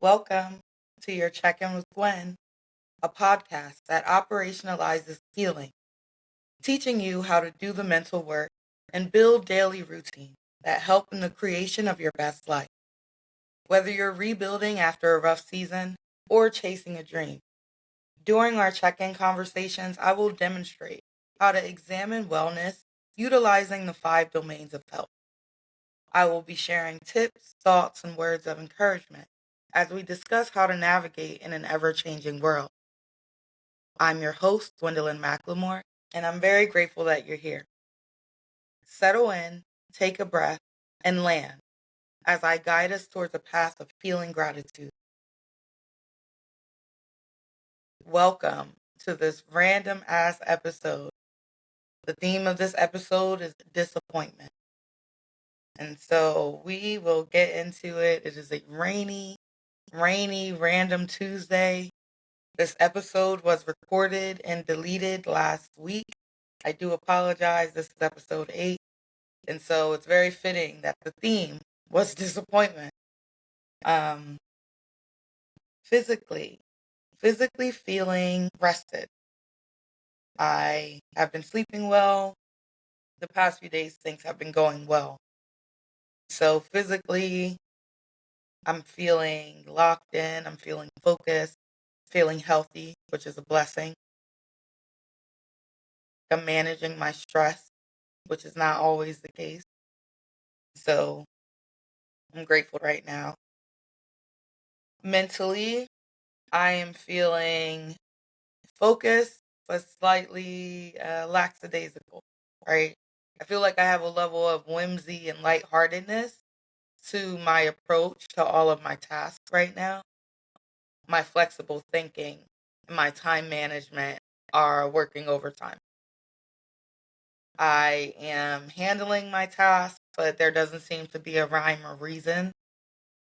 Welcome to your Check-In with Gwen, a podcast that operationalizes healing, teaching you how to do the mental work and build daily routines that help in the creation of your best life. Whether you're rebuilding after a rough season or chasing a dream, during our check-in conversations, I will demonstrate how to examine wellness utilizing the 5 domains of health. I will be sharing tips, thoughts, and words of encouragement as we discuss how to navigate in an ever-changing world. I'm your host, Gwendolyn McLemore, and I'm very grateful that you're here. Settle in, take a breath, and land as I guide us towards a path of healing gratitude. Welcome to this random-ass episode. The theme of this episode is disappointment. And so we will get into it. It is a rainy, random Tuesday. This episode was recorded and deleted last week. I do apologize. This is episode 8. And so it's very fitting that the theme was disappointment. Physically feeling rested. I have been sleeping well. The past few days, things have been going well. So physically, I'm feeling locked in. I'm feeling focused, feeling healthy, which is a blessing. I'm managing my stress, which is not always the case. So I'm grateful right now. Mentally, I am feeling focused, but slightly lackadaisical, right? I feel like I have a level of whimsy and lightheartedness to my approach to all of my tasks right now. My flexible thinking and my time management are working overtime. I am handling my tasks, but there doesn't seem to be a rhyme or reason.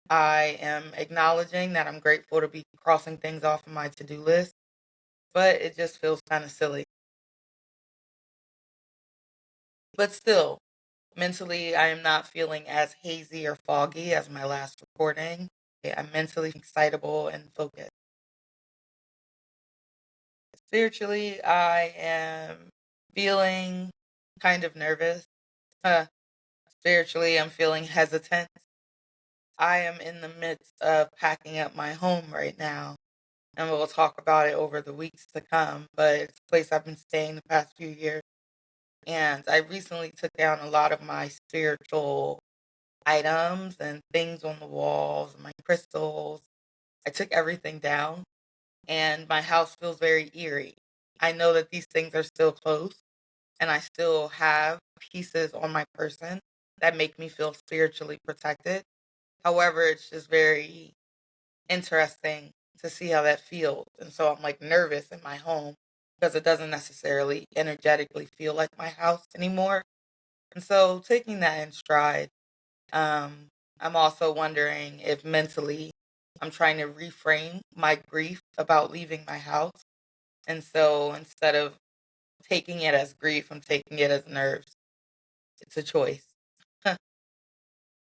I am acknowledging that I'm grateful to be crossing things off of my to-do list, but it just feels kind of silly. But still, mentally, I am not feeling as hazy or foggy as my last recording. I'm mentally excitable and focused. Spiritually, I am feeling kind of nervous. Spiritually, I'm feeling hesitant. I am in the midst of packing up my home right now, and we'll talk about it over the weeks to come, but it's a place I've been staying the past few years. And I recently took down a lot of my spiritual items and things on the walls, my crystals. I took everything down, and my house feels very eerie. I know that these things are still close, and I still have pieces on my person that make me feel spiritually protected. However, it's just very interesting to see how that feels. And so I'm like nervous in my home because it doesn't necessarily energetically feel like my house anymore. And so taking that in stride, I'm also wondering if mentally I'm trying to reframe my grief about leaving my house. And so instead of taking it as grief, I'm taking it as nerves. It's a choice. um,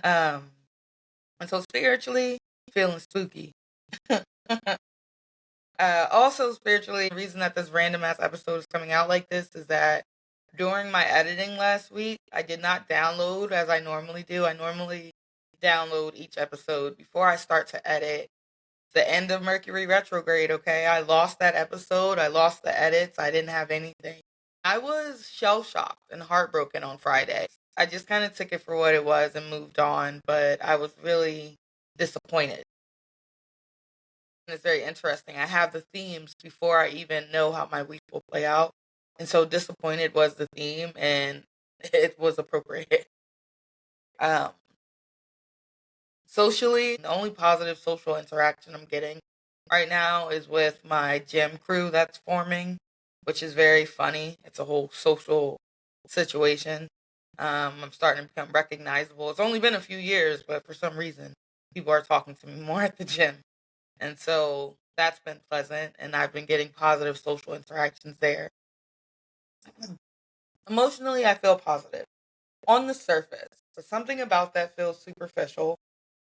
and so spiritually, feeling spooky. Also spiritually, the reason that this random ass episode is coming out like this is that during my editing last week, I did not download as I normally do. I normally download each episode before I start to edit the end of Mercury retrograde, okay? I lost that episode. I lost the edits. I didn't have anything. I was shell-shocked and heartbroken on Friday. I just kind of took it for what it was and moved on, but I was really disappointed. And it's very interesting. I have the themes before I even know how my week will play out. And so disappointed was the theme, and it was appropriate. Um, Socially, the only positive social interaction I'm getting right now is with my gym crew that's forming, which is very funny. It's a whole social situation. I'm starting to become recognizable. It's only been a few years, but for some reason, people are talking to me more at the gym. And so that's been pleasant, and I've been getting positive social interactions there. Emotionally, I feel positive on the surface, but something about that feels superficial.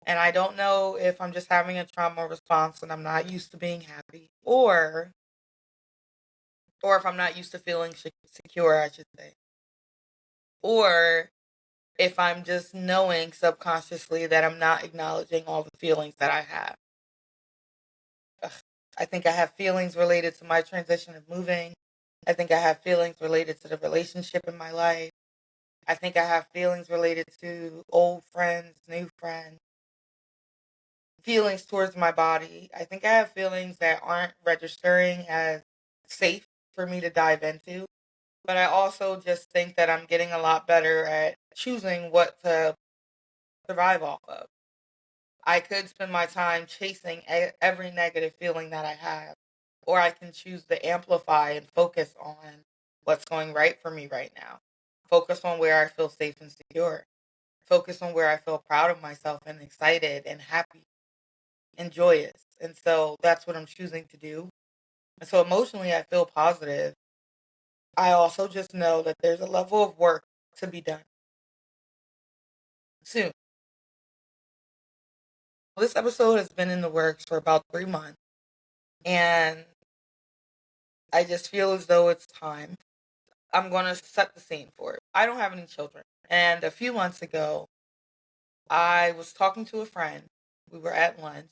And I don't know if I'm just having a trauma response and I'm not used to being happy, or if I'm not used to feeling secure, I should say. Or if I'm just knowing subconsciously that I'm not acknowledging all the feelings that I have. Ugh. I think I have feelings related to my transition of moving. I think I have feelings related to the relationship in my life. I think I have feelings related to old friends, new friends, feelings towards my body. I think I have feelings that aren't registering as safe for me to dive into. But I also just think that I'm getting a lot better at choosing what to survive off of. I could spend my time chasing every negative feeling that I have, or I can choose to amplify and focus on what's going right for me right now. Focus on where I feel safe and secure. Focus on where I feel proud of myself and excited and happy and joyous. And so that's what I'm choosing to do. And so emotionally, I feel positive. I also just know that there's a level of work to be done soon. This episode has been in the works for about 3 months, and I just feel as though it's time. I'm going to set the scene for it. I don't have any children. And a few months ago, I was talking to a friend. We were at lunch.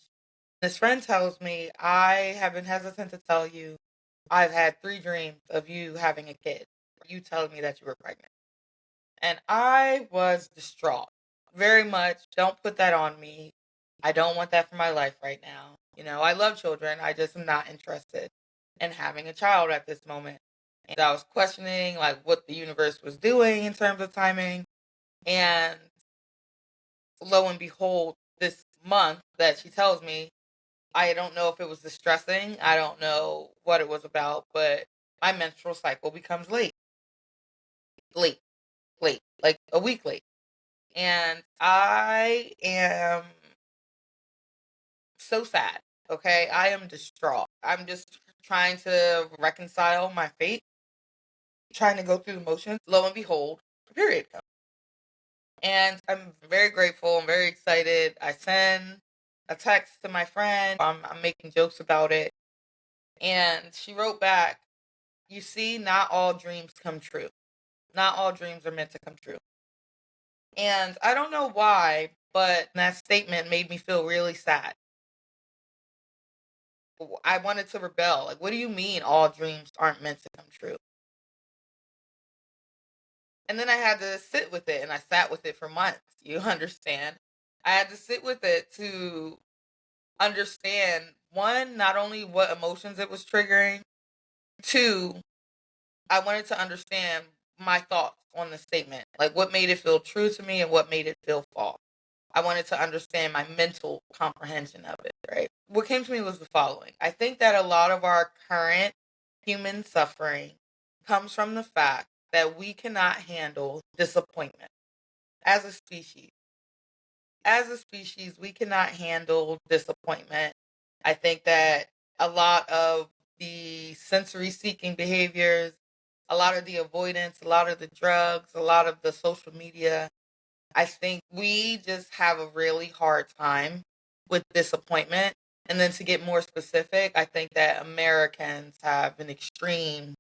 This friend tells me, I have been hesitant to tell you, I've had 3 dreams of you having a kid. You telling me that you were pregnant. And I was distraught. Very much, don't put that on me. I don't want that for my life right now. I love children. I just am not interested in having a child at this moment. And I was questioning like what the universe was doing in terms of timing. And lo and behold, this month that she tells me, I don't know if it was distressing. I don't know what it was about, but my menstrual cycle becomes late, like a week late. And I am so sad. Okay. I am distraught. I'm just trying to reconcile my fate, trying to go through the motions. Lo and behold, a period comes. And I'm very grateful. I'm very excited. I send a text to my friend. I'm making jokes about it. And she wrote back, you see, not all dreams come true. Not all dreams are meant to come true. And I don't know why, but that statement made me feel really sad. I wanted to rebel. Like, what do you mean all dreams aren't meant to come true? And then I had to sit with it, and I sat with it for months. You understand? I had to sit with it to understand, one, not only what emotions it was triggering, two, I wanted to understand my thoughts on the statement, like what made it feel true to me and what made it feel false. I wanted to understand my mental comprehension of it, right? What came to me was the following. I think that a lot of our current human suffering comes from the fact that we cannot handle disappointment as a species. As a species, we cannot handle disappointment. I think that a lot of the sensory seeking behaviors, a lot of the avoidance, a lot of the drugs, a lot of the social media, I think we just have a really hard time with disappointment. And then to get more specific, I think that Americans have an extremely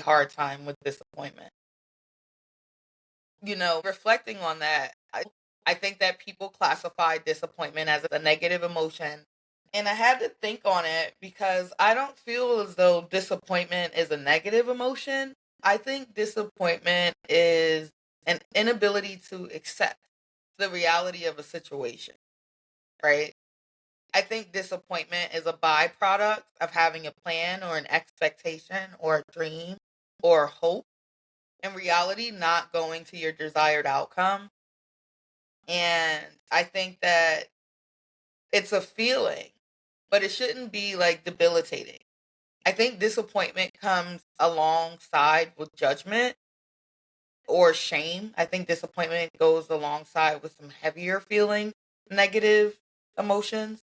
hard time with disappointment. Reflecting on that, I think that people classify disappointment as a negative emotion. And I had to think on it because I don't feel as though disappointment is a negative emotion. I think disappointment is an inability to accept the reality of a situation, right? I think disappointment is a byproduct of having a plan or an expectation or a dream or hope. In reality, not going to your desired outcome. And I think that it's a feeling, but it shouldn't be like debilitating. I think disappointment comes alongside with judgment or shame. I think disappointment goes alongside with some heavier feeling, negative emotions.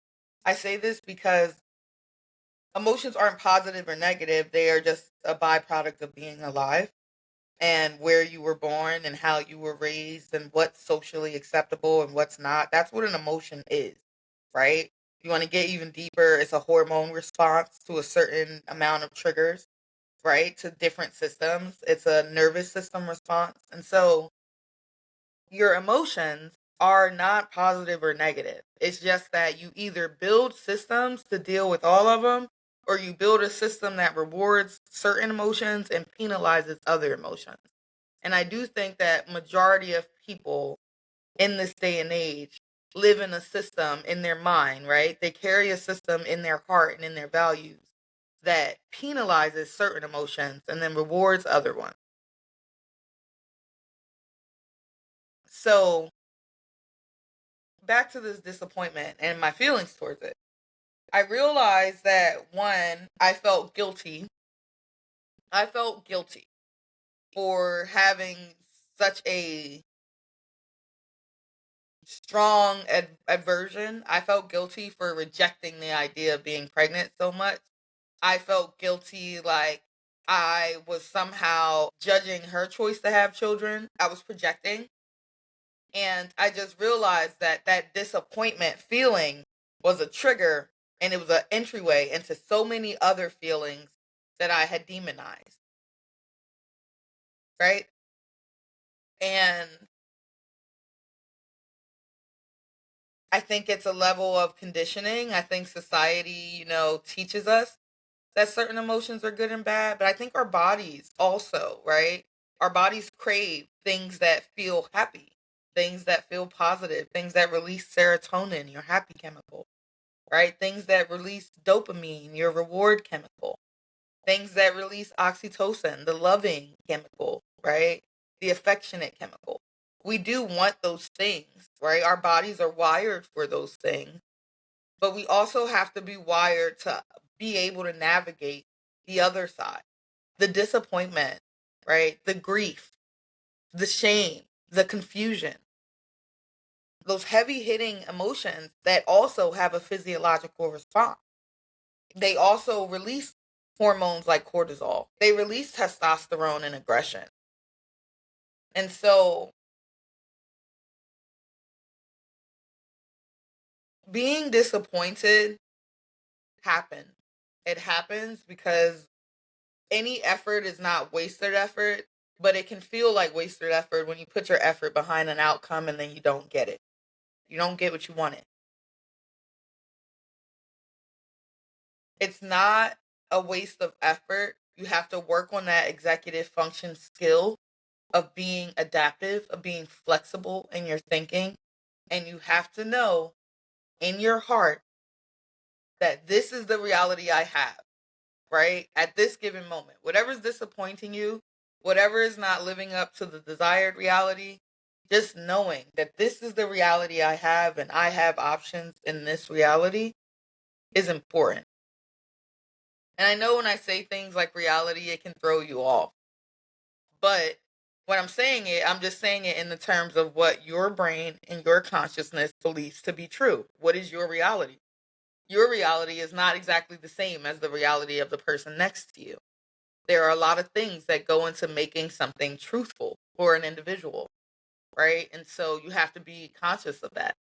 I say this because emotions aren't positive or negative, they are just a byproduct of being alive. and where you were born and how you were raised and what's socially acceptable and what's not. That's what an emotion is, right? You want to get even deeper, it's a hormone response to a certain amount of triggers, right? To different systems. It's a nervous system response. And so your emotions are not positive or negative. It's just that you either build systems to deal with all of them, or you build a system that rewards certain emotions and penalizes other emotions. And I do think that majority of people in this day and age live in a system in their mind, right? They carry a system in their heart and in their values that penalizes certain emotions and then rewards other ones. So back to this disappointment and my feelings towards it. I realized that one, I felt guilty. I felt guilty for having such a strong aversion. I felt guilty for rejecting the idea of being pregnant so much. I felt guilty like I was somehow judging her choice to have children. I was projecting. And I just realized that that disappointment feeling was a trigger and it was an entryway into so many other feelings that I had demonized. Right. And I think it's a level of conditioning. I think society, teaches us that certain emotions are good and bad, but I think our bodies also, right? Our bodies crave things that feel happy, things that feel positive, things that release serotonin, your happy chemical, right? Things that release dopamine, your reward chemical, things that release oxytocin, the loving chemical, right? The affectionate chemical. We do want those things, right? Our bodies are wired for those things, but we also have to be wired to be able to navigate the other side, the disappointment, right? The grief, the shame, the confusion, those heavy hitting emotions that also have a physiological response. They also release hormones like cortisol. They release testosterone and aggression. And so being disappointed happens. It happens because any effort is not wasted effort, but it can feel like wasted effort when you put your effort behind an outcome and then you don't get it. You don't get what you wanted. It's not a waste of effort. You have to work on that executive function skill of being adaptive, of being flexible in your thinking. And you have to know in your heart that this is the reality I have, right? At this given moment, whatever's disappointing you, whatever is not living up to the desired reality, just knowing that this is the reality I have and I have options in this reality is important. And I know when I say things like reality, it can throw you off. But when I'm saying it, I'm just saying it in the terms of what your brain and your consciousness believes to be true. What is your reality? Your reality is not exactly the same as the reality of the person next to you. There are a lot of things that go into making something truthful for an individual, right? And so you have to be conscious of that.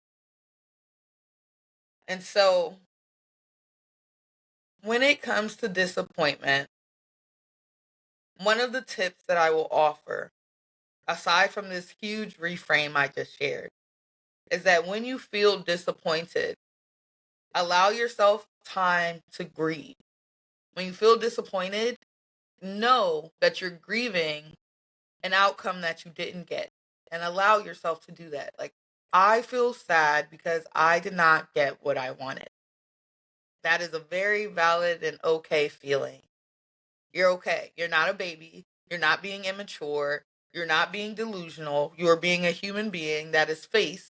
And so when it comes to disappointment, one of the tips that I will offer, aside from this huge reframe I just shared, is that when you feel disappointed, allow yourself time to grieve. When you feel disappointed, know that you're grieving an outcome that you didn't get and allow yourself to do that. Like, I feel sad because I did not get what I wanted. That is a very valid and okay feeling. You're okay. You're not a baby. You're not being immature. You're not being delusional. You're being a human being that is faced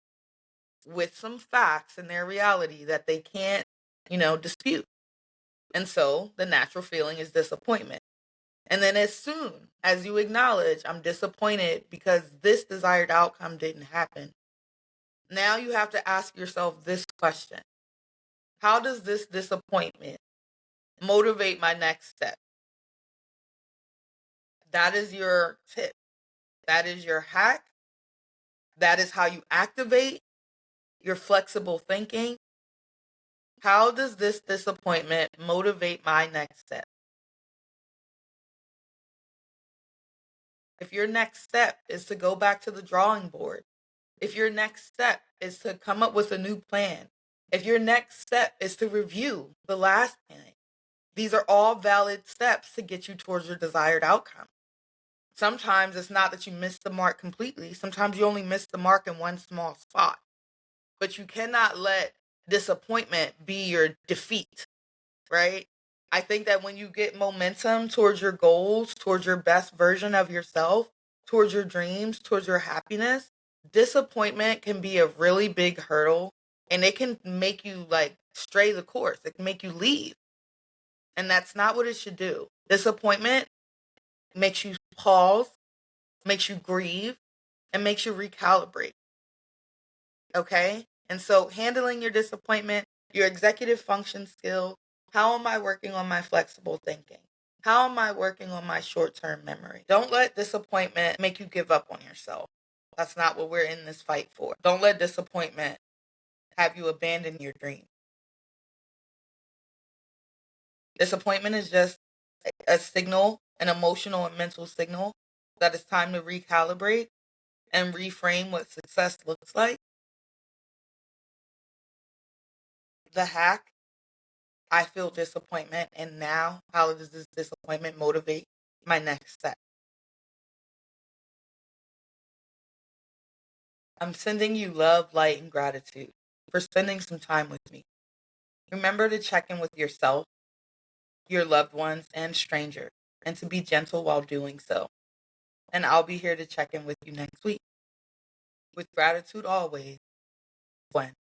with some facts in their reality that they can't, dispute. And so the natural feeling is disappointment. And then as soon as you acknowledge, I'm disappointed because this desired outcome didn't happen, now you have to ask yourself this question: how does this disappointment motivate my next step? That is your tip. That is your hack. That is how you activate your flexible thinking. How does this disappointment motivate my next step? If your next step is to go back to the drawing board, if your next step is to come up with a new plan, if your next step is to review the last plan, these are all valid steps to get you towards your desired outcome. Sometimes it's not that you missed the mark completely. Sometimes you only missed the mark in one small spot. But you cannot let disappointment be your defeat, right? I think that when you get momentum towards your goals, towards your best version of yourself, towards your dreams, towards your happiness, disappointment can be a really big hurdle and it can make you like stray the course. It can make you leave. And that's not what it should do. Disappointment makes you pause, makes you grieve, and makes you recalibrate. Okay? And so handling your disappointment, your executive function skill, how am I working on my flexible thinking? How am I working on my short-term memory? Don't let disappointment make you give up on yourself. That's not what we're in this fight for. Don't let disappointment have you abandon your dream. Disappointment is just a signal, an emotional and mental signal that it's time to recalibrate and reframe what success looks like. The hack, I feel disappointment, and now how does this disappointment motivate my next step? I'm sending you love, light, and gratitude for spending some time with me. Remember to check in with yourself, your loved ones, and strangers, and to be gentle while doing so. And I'll be here to check in with you next week. With gratitude always, Gwen.